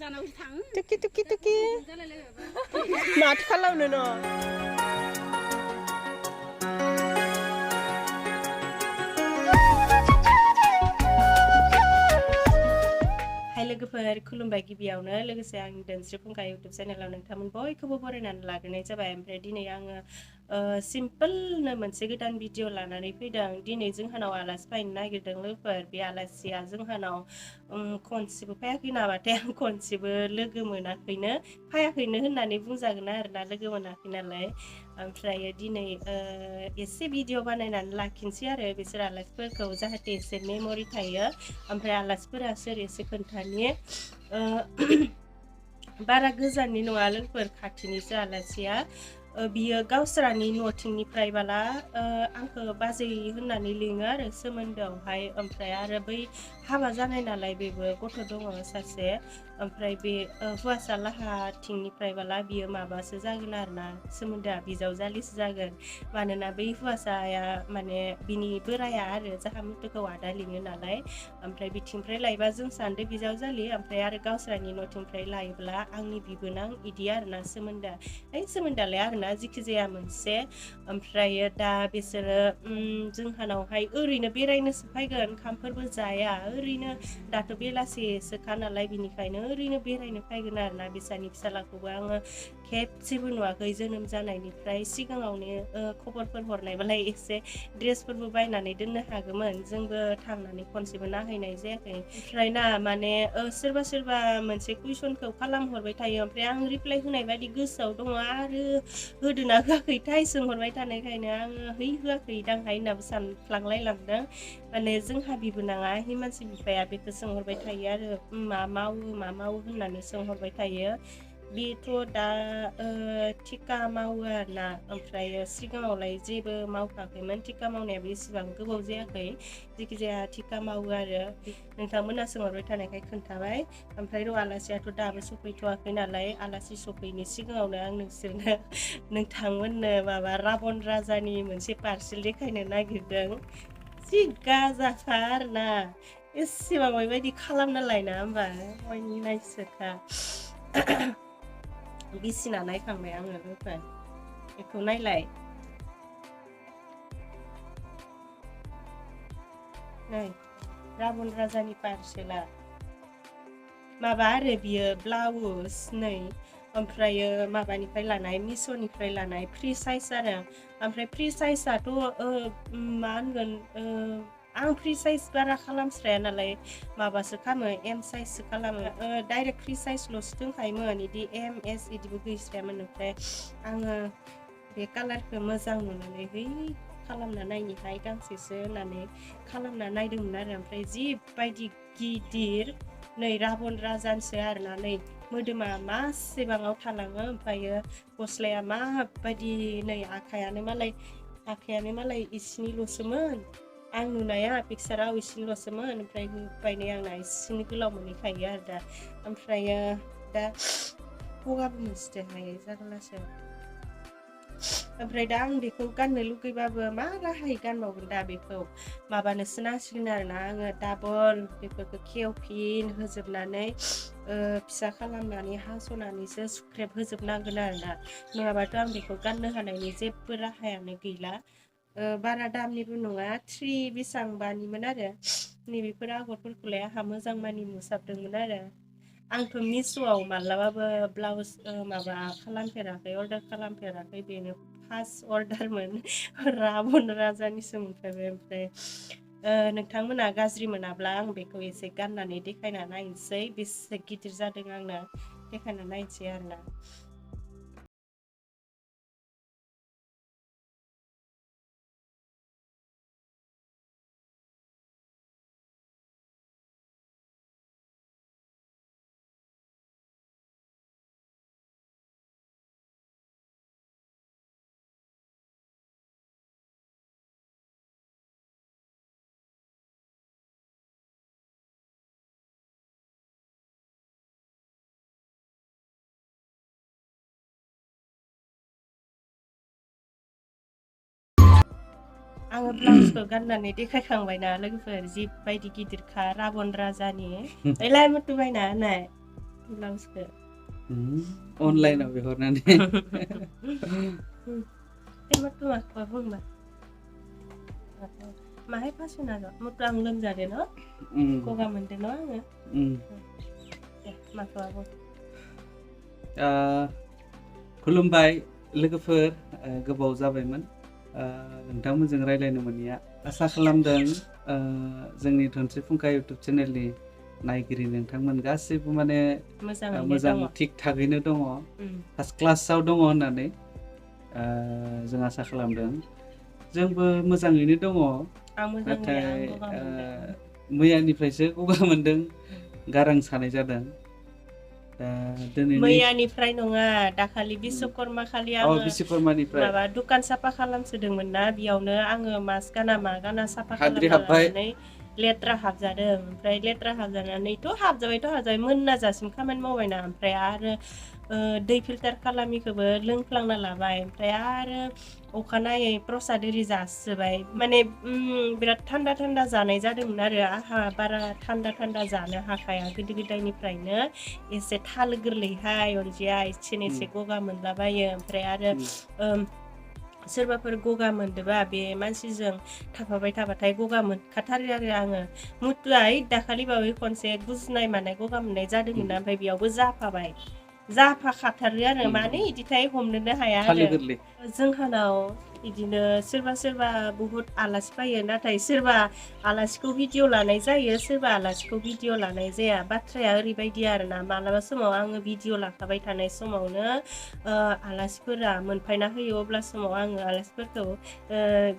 tuki माथो खालामनो न लोगोफोर खुलुमबाय गिबियावनो लोगोसे आं हwsonflangbai YouTube चेनेलाव नोंथांमोन बयखौबो बरायनानै लाग्रोनाय जाबाय ओमफ्राय दिनै आङो सिम्पोलनो मोनसे गोदान भिडिअ लानानै फैदों दिनै जोंहानाव आलासि फैनो नागिरदों लोगोफोर बे आलासिया जोंहानाव खनसेबो फैयाखै नामाथाय आं खनसेबो लोगो मोनाखैनो फैयाखैनो होननानै बुंजागोन आरोना लोगो मोनाखै नालाय ओमफ्राय दिनै एसे भिडिअ बानायनानै लाखिनोसै आरो बिसोर आलासिफोरखौ जाहाथे एसे मेमरि थायो ओमफ्राय आलासिफोरा सोर एसे खोन्थानि बारा गोजाननि नङा लोगोफोर खाथिनिसो आलासिया बियो गावसोरानि न'थिंनिफ्राय बाला आंखौ बाजै होननानै लिङो आरो सोमोन्दोआवहाय ओमफ्राय आरो बै हाबा जानाय नालाय बेबो गथ' दङ सासे ओमफ्राय बे हौवासा लाहाथिंनिफ्राय बाला बियो माबासो जागोन आरोना सोमोन्दोआ बिजावजालिसो जागोन मानोना बै हौवासाया माने बिनि बोराया आरो जाहा मुथुखौ आदा लिङो नालाय ओमफ्राय बिथिंनिफ्राय लायबा जों सानदो बिजावजालि ओमफ्राय आरो गावसोरानि न'थिंनिफ्राय लायोब्ला आंनि बिबोनां इदि आरोना सोमोन्दोआलाय आरोना जिखि जाया मोनसे ओमफ्राय दा बिसोरो जोंहानावहाय ओरैनो बेरायनोसो फैगोन ओंखामफोरबो जाया ओरैनो दाथ' बेलासिसोखा नालाय बिनिखायनो ओरैनो बेरायनो फैगोन आरोना बिसानि फिसालाखौबो आङो खेबसेबो नुवाखै जोनोम जानायनिफ्राय सिगाङावनो खबरफोर हरनायबालाय एसे ड्रेसफोरबो बायनानै दोननो हागौमोन जोंबो थांनानै खनसेबो नायहैनाय जायाखै ओमफ्राय ना माने सोरबा मोनसे कुइसनखौ खालामहरबाय थायो ओमफ्राय आं रिप्लाय होनाय बायदि गोसोआव दङ आरो होदोना होआखैथाय सोंहरबाय थानायखायनो आङो होआखै दांहाय होननाबो सानफ्लांलायलांदों माने जोंहा बिबोनाङा हिमानसि बिफाया बेखौ सोंहरबाय थायो आरो मा मावो होननानै सोंहरबाय थायो बेथ' दा थिका मावो आरोना ओमफ्राय सिगाङावलाय जेबो मावखाखैमोन थिका मावनायाबो एसेबां गोबाव जायाखै जिखिजाया थिका मावो आरो नोंथांमोना सोंहरबाय थानायखाय खोन्थाबाय ओमफ्राय आलासियाथ' दाबो सफैथ'वाखै नालाय आलासि सफैनि सिगाङावनो आं नोंथांमोननो माबा राबन राजानि मोनसे पार्सेल देखायनो नागिरदों जि गाजाखा आरोना एसेबां बेबायदि खालामना लायना होमबा हयनि नायसोखा बिसिना नायखांबाय आङो लोगोफोर बेखौ नायलाय नै राबन राजानि पार्सेला माबा आरो बियो ब्लाउस नै ओमफ्रायो माबानिफ्राय लानाय मिश'निफ्राय लानाय फ्रि साइज आरो ओमफ्राय फ्रि साइजआथ' मा होनगोन आं फ्रि साइज बारा खालामस्राया नालाय माबासो खालामो एम साइजसो खालामो डाइरेक्ट फ्रि साइजल'सो दंखायोमोन बिदि एम एस बिदिबो गैस्रायामोन ओमफ्राय आङो बे कालारखौ मोजां नुनानै खालामना नायनिहाय गांसेसो होननानै खालामना नायदोंमोन आरो ओमफ्राय जिबायदि गिदिर नै राबन राजानसो आरोना नै मोदोमा मासेबाङाव थालाङो ओमफ्रायो गस्लाया माबायदि नै आखायानो मालाय इसिनिल'सोमोन आं नुनाया पिक्साराव इसिनिल'सोमोन ओमफ्राय बायनाय आंना इसिनि गोलाव मोनहैखायो आरो दा ओमफ्रायो दा गगाबो मोनसिदोंहाय जारलासो ओमफ्राय दा आं बेखौ गाननो लुगैबाबो मा राहायै गानबावगोन दा बेखौ माबानोसो नांसिगोन आरोना आङो डाबल बेफोरखौ खेवफिन होजोबनानै फिसा खालामनानै हास'नानैसो सुख्रेब होजोबनांगोन आरोना नङाबाथ' आं बेखौ गाननो हानायनि जेबो राहायानो गैला बारा दामनिबो नङा 3 बेसेबांबानिमोन आरो नैबेफोर आगरफोरखौलाय आंहा मोजां मानि नुसाबदोंमोन आरो आंथ' मिश'आव मालाबाबो ब्लाउस माबा खालामफेराखै अर्डार खालामफेराखै बेनो फार्स्ट अर्डारमोन राबन राजानिसो मोनफैबाय ओमफ्राय नोंथांमोना गाज्रि मोनाब्ला आं बेखौ एसे गाननानै देखायना नायनोसै बेसे गिदिर जादों आंनो देखायना नायनोसै आरोना आङो ब्लाउसखौ गाननानै देखायखांबायना लोगोफोर जिबायदि गिदिरखा राबन राजानि ओइलाय मुथु बायना होनाय ब्लाउसखौ अनलाइनाव बिहरनानै माथो माखौबा बुंबा माहाय फासयना र' मथ' आं लोमजादों न' गगा मोनदों न' आङो दे माखौबा बुं खुलुमबाय लोगोफोर गोबाव जाबायमोन नोंथांमोनजों रायलायनो मोनैया आसा खालामदों जोंनि धोनस्रिफुंखा इउटुब चेनेलनि नायगिरि नोंथांमोन गासैबो माने मोजां थिग थागैनो दङ फार्स्ट क्लासाव दङ होननानै जों आसा खालामदों जोंबो मोजाङैनो दङ नाथाय मैयानिफ्रायसो गगा मोनदों गारां सानाय जादों मैयानिफ्राय नङा दाखालि बिश्वकर्मा खालि आङो माबा दुखान साफा खालामसोदोंमोन ना बेयावनो आङो मास्क गाना मा गाना साफा खालामना लानानै लेथ्रा हाबजादों ओमफ्राय लेथ्रा हाबजानानैथ' हाबजाबाय मोनना जासिम खामानि मावबायना ओमफ्राय आरो दै फिल्टार खालामिखौबो लोंफ्लांना लाबाय ओमफ्राय आरो अखानायै प्रसाद एरि जासोबाय माने बिराद थान्दा जानाय जादोंमोन आरो आहा बारा थान्दा जानो हाखाया गोदो गोदायनिफ्रायनो एसे थालो गोरलैहाय अनजिया एसे गगा मोनलाबायो ओमफ्राय आरो सोरबाफोर गगा मोनदोबा बे मानसिजों थाफाबाय थाबाथाय गगा मोनखाथारो आरो आङो मुथुआय दाखालि बावै खनसे गुजुनाय मानाय गगा मोननाय जादोंमोन ना ओमफ्राय बेयावबो जाफाखाथारो आरो माने इदिथाय हमनोनो हाया आरो जोंहानाव इदिनो सोरबा बहुत आलासि फैयो नाथाय सोरबा आलासिखौ भिडिअ लानाय जायो सोरबा आलासिखौ भिडिअ लानाय जाया बाथ्राया ओरैबायदि आरोना मालाबा समाव आङो भिडिअ लाखाबाय थानाय समावनो आलासिफोरा मोनफायना होयो अब्ला समाव आङो आलासिफोरखौ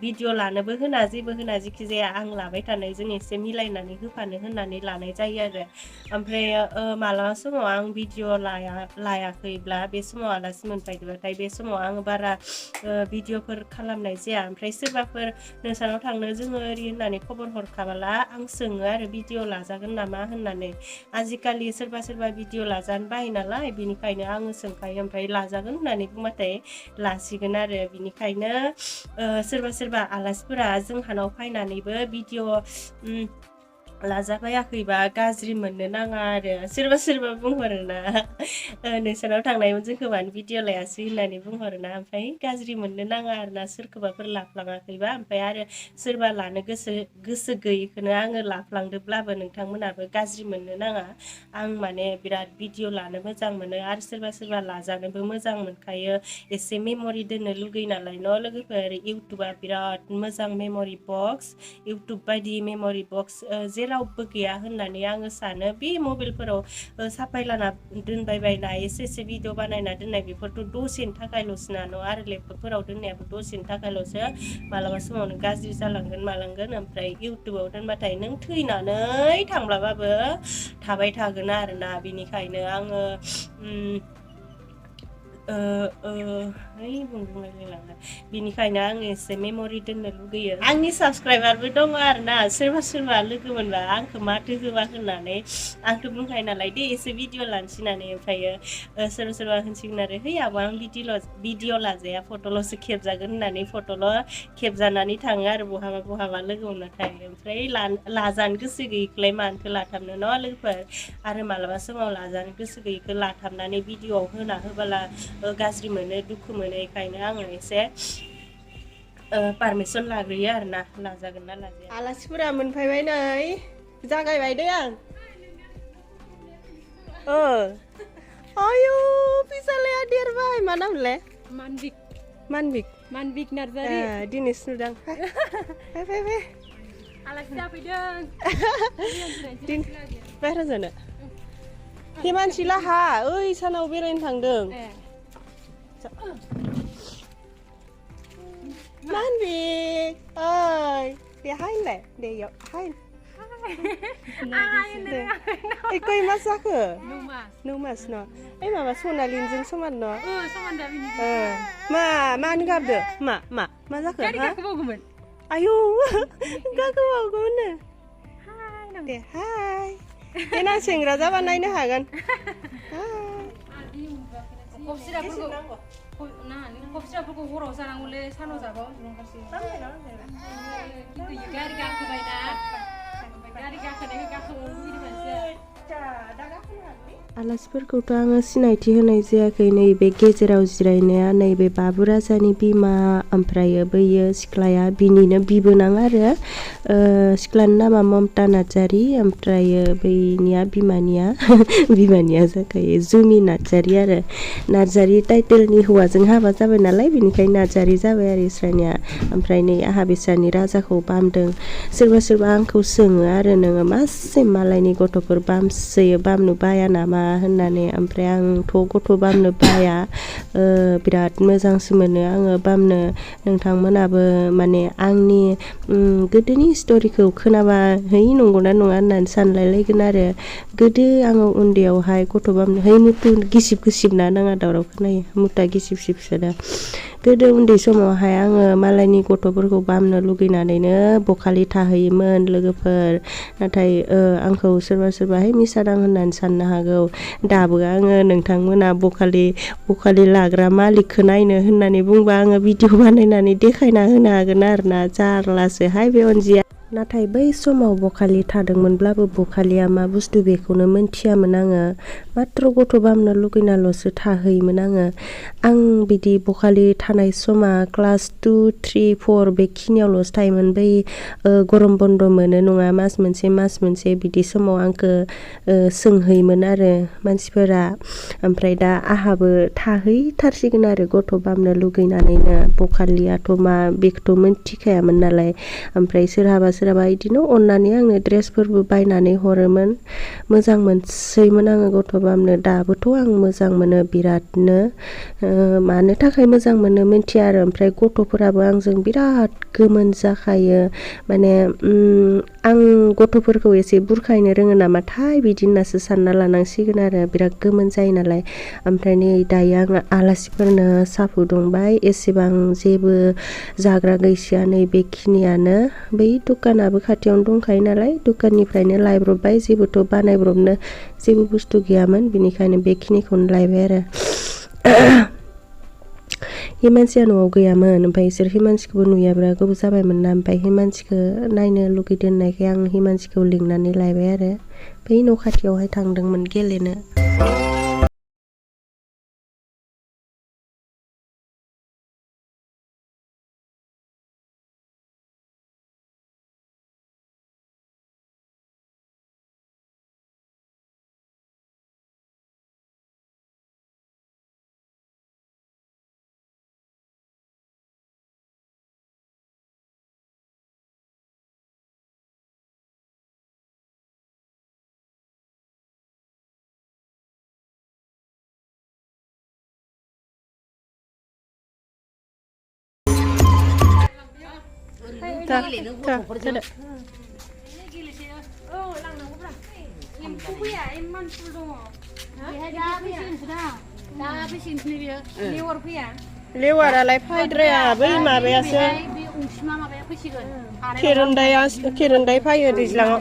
भिडिअ लानोबो होना जेबो होना जेखि जाया आं लाबाय थानायजों एसे मिलायनानै होफानो होननानै लानाय जायो आरो ओमफ्राय मालाबा समाव आं भिडिअ लायाखैब्ला बे समाव आलासि मोनफायदोंबाथाय बे समाव आङो बारा भिडिअफोर खालामनाय जाया ओमफ्राय सोरबाफोर नोंसानाव थांनो जोङो ओरै होननानै खबर हरखाबोला आं सोङो आरो भिडिअ लाजागोन नामा होननानै आजिखालि सोरबा भिडिअ लाजानो बायो नालाय बिनिखायनो आङो सोंखायो ओमफ्राय लाजागोन होननानै बुंबाथाय लासिगोन आरो बिनिखायनो सोरबा आलासिफोरा जोंहानाव फैनानैबो भिडिअ लाजाबायाखैबा गाज्रि मोननो नाङा आरो सोरबा बुंहरोना नोंसानाव थांनायमोन जोंखौ मानो भिडिअ लायासै होननानै बुंहरोना ओमफ्राय गाज्रि मोननो नाङा आरोना सोरखौबाफोर लाफ्लाङाखैबा ओमफ्राय आरो सोरबा लानो गोसो गैयैखौनो आङो लाफ्लांदोंब्लाबो नोंथांमोनाबो गाज्रि मोननो नाङा आं माने बिराद भिडिअ लानो मोजां मोनो आरो सोरबा लाजानोबो मोजां मोनखायो एसे मेम'रि दोननो लुगैयो नालाय न' लोगोफोर इउटुबा बिराद मोजां मेम'रि बक्स इउटुब बायदि मेम'रि बक्स जेरावबो गैया होननानै आङो सानो बे मबाइलफोराव साफायलाना दोनबाय बायना एसे भिडिअ बानायना दोननाय बेफोरथ' दसेनि थाखायल'सो ना न' आरो लेपटपफोराव दोननायाबो दसेनि थाखायल'सो मालाबा समावनो गाज्रि जालांगोन मालांगोन ओमफ्राय इउटुबाव दोनबाथाय नों थैनानै थांब्लाबाबो थाबाय थागोन आरोना बिनिखायनो आङो बिनिखायनो आङो एसे मेम'रि दोननो लुगैयो आंनि साबसक्राइबारबो दङ आरोना सोरबा लोगो मोनबा आंखौ माथो होबा होननानै आंथ' बुंखायो नालाय दे एसे भिडिअ लानोसै होननानै ओमफ्रायो सोरबा होनसिगोन आरो है आब' आं भिडिअ लाजाया फट'ल'सो खेबजागोन होननानै फट'ल' खेबजानानै थाङो आरो बहाबा लोगो मोनबाथाय ओमफ्राय लाजानो गोसो गैयैखौलाय मानोथो लाथाबनो न' लोगोफोर आरो मालाबा समाव लाजानो गोसो गैयैखौ लाथाबनानै भिडिअआव होना होबोला गाज्रि मोनो दुखु मोनो बेखायनो आङो एसे पारमिसन लाग्रोयो आरोना लाजागोन ना लाजाया आलासिफोरा मोनफैबाय नै जागायबाय दे आं आयु फिसालाया देरबाय मा नामलाय मानबिक नार्जारि दिनैसो नुदां फै आलासि जाफैदों बाहेरा जानो हे मानसि लाहा ओइ सानाव बेरायनो थांदों मानबिक ओइ दे हायनलाय दे इयाव हाय कय मास जाखो 9 मास न' ओइ माबा सनालिनजों समान न' मानो गाबदो मा जाखो गाखोबावगौमोन आयौ गाखोबावगौमोननो दे हाय देनां सेंग्रा जाबा नायनो हागोन खबसिराफोरखौ हराव जानांगौलै सानाव जाबा गारि गाखोबायना गारि गाखोनायखौ गाखोबावो आलासिफोरखौथ' आङो सिनायथि होनाय जायाखै। नैबे गेजेराव जिरायनाया नैबे बाबु राजानि बिमा, ओमफ्रायो बैयो सिख्लाया बिनिनो बिबोनां आरो सिख्लानि नामा ममता नार्जारी, ओमफ्रायो बैनिया बिमानिया जाखायो जुमि नार्जारी आरो नार्जारी टाइटेलनि हौवाजों हाबा जाबाय नालाय बेनिखायनो नार्जारी जाबाय आरो इसोरनिया। ओमफ्राय नै आहा बिस्रानि राजाखौ बामदों। सोरबा आंखौ सोङो आरो नोङो मासे मालायनि गथ'फोर बामसोयो, बामनो बाया नामा होननानै। ओमफ्राय आंथ' गथ' बामनो बाया, बिराद मोजांसो मोनो आङो बामनो। नोंथांमोनाबो माने आंनि गोदोनि स्ट'रिखौ खोनाबा है नंगौना नङा होननानै सानलायलायगोन आरो। गोदो आङो उन्दैयावहाय गथ' बामनो है मुथु गिसिब ना नाङा दावराव खोनायो, मुथा गिसिबसो दा। गोदो उन्दै समावहाय आङो मालायनि गथ'फोरखौ बामनो लुगैनानैनो बखालि थाहैयोमोन लोगोफोर। नाथाय आंखौ सोरबा है मिसादां होननानै साननो हागौ। दाबो आङो नोंथांमोना बखालि लाग्रा मालिकखौ नायनो होननानै बुंबा आङो भिडिअ बानायनानै देखायना होनो हागोन आरोना। जारलासोहाय बे अनजिया। नाथाय बै समाव बखालि थादोंमोनब्लाबो बखालिया मा बुस्थु बेखौनो मोनथियामोन आङो। माथ्र' गथ' बामनो लुगैनाल'सो थाहैयोमोन आङो। आं बिदि बखालि थानाय समा क्लास 2, 3, 4 बेखिनियावल'सो थायोमोन। बै गरम बन्द मोनो नङा मास मोनसे बिदि समाव आंखौ सोंहैयोमोन आरो मानसिफोरा। ओमफ्राय दा आहाबो थाहैथारसिगोन आरो गथ' बामनो लुगैनानैनो। बखालियाथ' मा बेखौथ' मोनथिखायामोन नालाय। ओमफ्राय सोरहाबा इदिनो अननानै आंनो ड्रेसफोरबो बायनानै हरोमोन। मोजां मोनसैमोन आङो गथ' बामनो। दाबोथ' आं मोजां मोनो बिरादनो। मानो थाखाय मोजां मोनो मिन्थिया आरो। ओमफ्राय गथ'फोराबो आंजों बिराद गोमोन जाखायो। माने आं गथ'फोरखौ एसे बुरखायनो रोङो नामाथाय बिदि होननासो सानना लानांसिगोन आरो, बिराद गोमोन जायो नालाय। ओमफ्राय नै दायो आङो आलासिफोरनो साहा फुदुंबाय। एसेबां जेबो जाग्रा गैसोया नै बेखिनियानो। बै दखानाबो खाथियावनो दंखायो नालाय, दखाननिफ्रायनो लायब्रबबाय। जेबोथ' बानायब्रबनो जेबो बुस्थु गैयामोन, बिनिखायनो बेखिनिखौनो लायबाय आरो। हिमानसिया न'आव गैयामोन। ओमफ्राय इसोर हिमानसिखौबो नुयाब्रा गोबाव जाबायमोन ना। ओमफ्राय हिमानसिखौ नायनो लुगैदों होननायखाय आं हिमानसिखौ लिंनानै लायबाय आरो। बै न' खाथियावहाय थांदोंमोन गेलेनो। लेवारालाय फायद्राया, बै माबायासो खेरेन्दाय फायो दैज्लाङाव।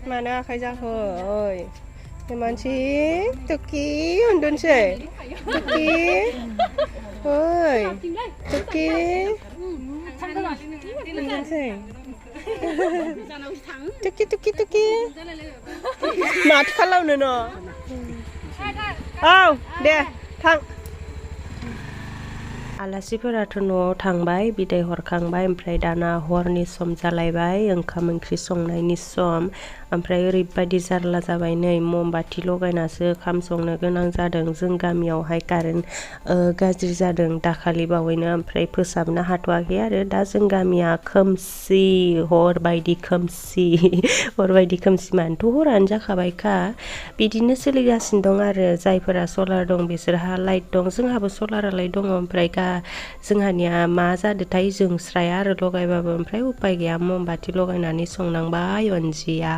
मानो आखाइ जाखो ओइ मानसि तुकी उन्दुनोसै तुकी ओइ तुकी उन्दुनोसै तुकी माथो खालामनो न' औ दे थां। आलासिफोराथ' न'आव थांबाय, बिदाय हरखांबाय। ओमफ्राय दाना हरनि सम जालायबाय, ओंखाम ओंख्रि संनायनि सम। ओमफ्राय ओरैबायदि जारला जाबाय, नै ममबाथि लगायनासो ओंखाम संनो गोनां जादों। जों गामियावहाय कारेन्ट गाज्रि जादों दाखालि बावैनो, ओमफ्राय फोसाबनो हाथ'वाखै आरो। दा जों गामिया खोमसि, हरबायदि खोमसि मानोथ' हरानो जाखाबायखा। बिदिनो सोलिगासिनो दं आरो। जायफोरा सलार दं बिसोरहा लाइट दं, जोंहाबो सलारालाय दङ। ओमफ्राय जोंहानिया मा जादोंथाय जोंस्राया आरो लगायबाबो। ओमफ्राय उपाय गैया, ममबाथि लगायनानै संनांबाय अनजिया।